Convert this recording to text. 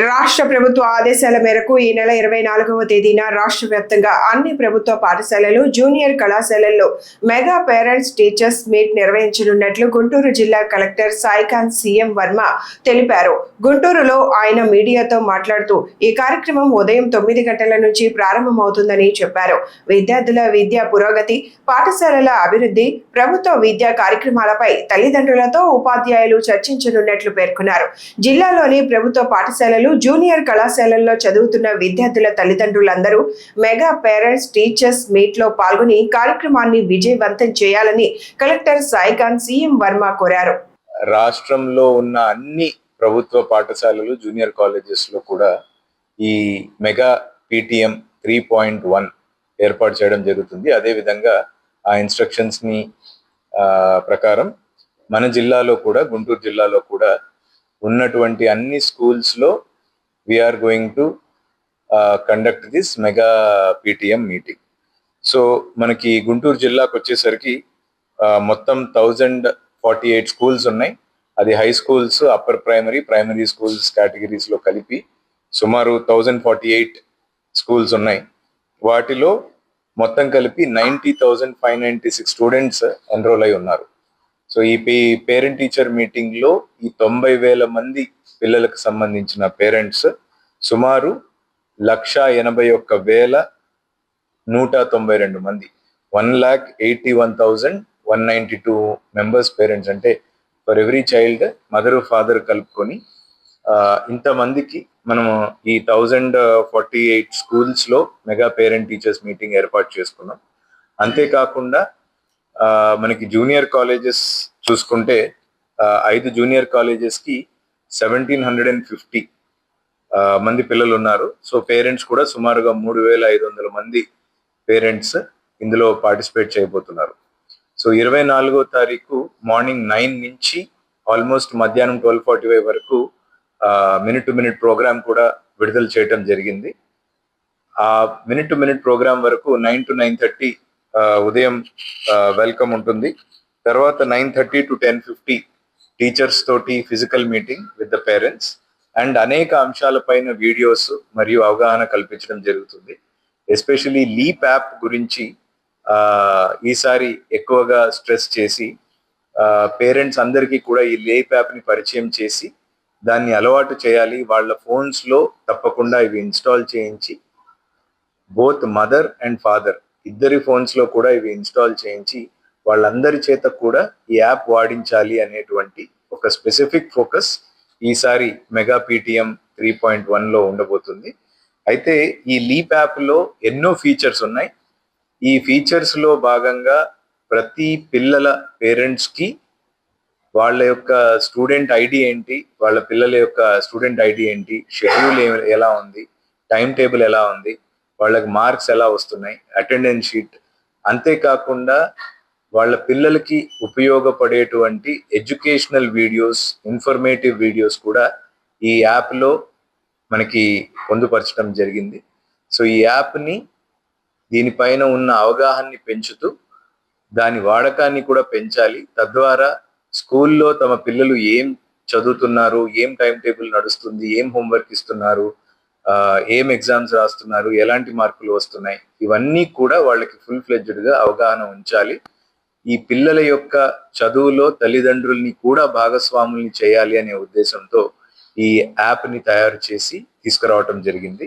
రాష్ట్ర ప్రభుత్వ ఆదేశాల మేరకు ఈ నెల 24వ తేదీన రాష్ట్ర వ్యాప్తంగా అన్ని ప్రభుత్వ పాఠశాలలు, జూనియర్ కళాశాలల్లో మెగా పేరెంట్స్ టీచర్స్ మీట్ నిర్వహించనున్నట్లు గుంటూరు జిల్లా కలెక్టర్ సాయికాంత్ సీఎం వర్మ తెలిపారు. గుంటూరులో ఆయన మీడియాతో మాట్లాడుతూ ఈ కార్యక్రమం ఉదయం 9 గంటల నుంచి ప్రారంభమవుతుందని చెప్పారు. విద్యార్థుల విద్యా పురోగతి, పాఠశాలల అభివృద్ధి, ప్రభుత్వ విద్యా కార్యక్రమాలపై తల్లిదండ్రులతో ఉపాధ్యాయులు చర్చించనున్నట్లు పేర్కొన్నారు. జిల్లాలోని ప్రభుత్వ పాఠశాలలు, జూనియర్ కళాశాలల్లో చదువుతున్న విద్యార్థుల తల్లిదండ్రులందరూ మెగా పేరెంట్స్ టీచర్స్ మీట్ లో పాల్గొని కార్యక్రమాన్ని విజయవంతం చేయాలని కలెక్టర్ సాయికాంత్ సీఎం వర్మ కోరారు. రాష్ట్రంలో ఉన్న అన్ని ప్రభుత్వ పాఠశాలలు, జూనియర్ కాలేజెస్ లో కూడా ఈ మెగా పీటీఎం 3.1 ఏర్పాటు చేయడం జరుగుతుంది. అదేవిధంగా ఆ ఇన్స్ట్రక్షన్స్ ని ప్రకారం మన జిల్లాలో కూడా, గుంటూరు జిల్లాలో కూడా ఉన్నటువంటి అన్ని స్కూల్స్ లో we are going to conduct this mega PTM meeting. So మనకి గుంటూరు జిల్లాకు వచ్చేసరికి మొత్తం 1048 స్కూల్స్ ఉన్నాయి. అది high schools, upper primary, primary schools categories లో కలిపి సుమారు 1048 స్కూల్స్ ఉన్నాయి. వాటిలో మొత్తం కలిపి 90,596 స్టూడెంట్స్ ఎన్రోల్ అయి ఉన్నారు. సో ఈ పేరెంట్ టీచర్ మీటింగ్ లో ఈ 90,000 మంది పిల్లలకు సంబంధించిన పేరెంట్స్ సుమారు 181,192 మంది, 1,81,192 మెంబర్స్ పేరెంట్స్, అంటే for every child mother father కలుపుకొని ఇంతమందికి మనము ఈ 1048 స్కూల్స్ లో మెగా పేరెంట్ టీచర్స్ మీటింగ్ ఏర్పాటు చేసుకున్నాం. అంతేకాకుండా మనకి జూనియర్ కాలేజెస్ చూసుకుంటే 5 జూనియర్ కాలేజెస్ కి 1,750 మంది పిల్లలు ఉన్నారు. సో పేరెంట్స్ కూడా సుమారుగా 3,500 మంది పేరెంట్స్ ఇందులో పార్టిసిపేట్ చేయబోతున్నారు. సో 24వ తారీఖు మార్నింగ్ 9 నుంచి ఆల్మోస్ట్ మధ్యాహ్నం 12:45 వరకు మినిట్ టు మినిట్ ప్రోగ్రామ్ కూడా విడుదల చేయడం జరిగింది. ఆ మినిట్ టు మినిట్ ప్రోగ్రామ్ వరకు 9 to 9:30 ఉదయం వెల్కమ్ ఉంటుంది. తర్వాత 9:30 to 10:50 టీచర్స్ తోటి physical meeting with the parents and అనేక అంశాలపైన వీడియోస్ మరియు అవగాహన కల్పించడం జరుగుతుంది. ఎస్పెషలీ లీప్ యాప్ గురించి ఈసారి ఎక్కువగా స్ట్రెస్ చేసి పేరెంట్స్ అందరికీ కూడా ఈ లీప్ యాప్ ని పరిచయం చేసి దాన్ని అలవాటు చేయాలి. వాళ్ళ ఫోన్స్ లో తప్పకుండా ఇవి ఇన్స్టాల్ చేయించి, బోత్ మదర్ అండ్ ఫాదర్ ఇద్దరి ఫోన్స్ లో కూడా ఇవి ఇన్స్టాల్ చేయించి వాళ్ళందరి చేత కూడా ఈ యాప్ వాడించాలి అనేటువంటి ఒక స్పెసిఫిక్ ఫోకస్ ఈసారి మెగా పీటీఎం 3.1 లో ఉండబోతుంది. అయితే ఈ లీప్ యాప్ లో ఎన్నో ఫీచర్స్ ఉన్నాయి. ఈ ఫీచర్స్ లో భాగంగా ప్రతి పిల్లల పేరెంట్స్ కి వాళ్ళ యొక్క స్టూడెంట్ ఐడి ఏంటి, వాళ్ళ పిల్లల యొక్క స్టూడెంట్ ఐడి ఏంటి, షెడ్యూల్ ఎలా ఉంది, టైం టేబుల్ ఎలా ఉంది, వాళ్ళకి మార్క్స్ ఎలా వస్తున్నాయి, అటెండెన్స్ షీట్, అంతేకాకుండా వాళ్ళ పిల్లలకి ఉపయోగపడేటువంటి ఎడ్యుకేషనల్ వీడియోస్, ఇన్ఫర్మేటివ్ వీడియోస్ కూడా ఈ యాప్లో మనకి పొందుపరచడం జరిగింది. సో ఈ యాప్ని దీనిపైన ఉన్న అవగాహనని పెంచుతూ దాని వాడకాన్ని కూడా పెంచాలి. తద్వారా స్కూల్లో తమ పిల్లలు ఏం చదువుతున్నారు, ఏం టైం టేబుల్ నడుస్తుంది, ఏం హోంవర్క్ ఇస్తున్నారు, ఏం ఎగ్జామ్స్ రాస్తున్నారు, ఎలాంటి మార్కులు వస్తున్నాయి, ఇవన్నీ కూడా వాళ్ళకి ఫుల్ ఫ్లెడ్జ్డ్ గా అవగాహన ఉంచాలి. ఈ పిల్లల యొక్క చదువులో తల్లిదండ్రుల్ని కూడా భాగస్వాముల్ని చేయాలి అనే ఉద్దేశంతో ఈ యాప్ ని తయారు చేసి తీసుకురావటం జరిగింది.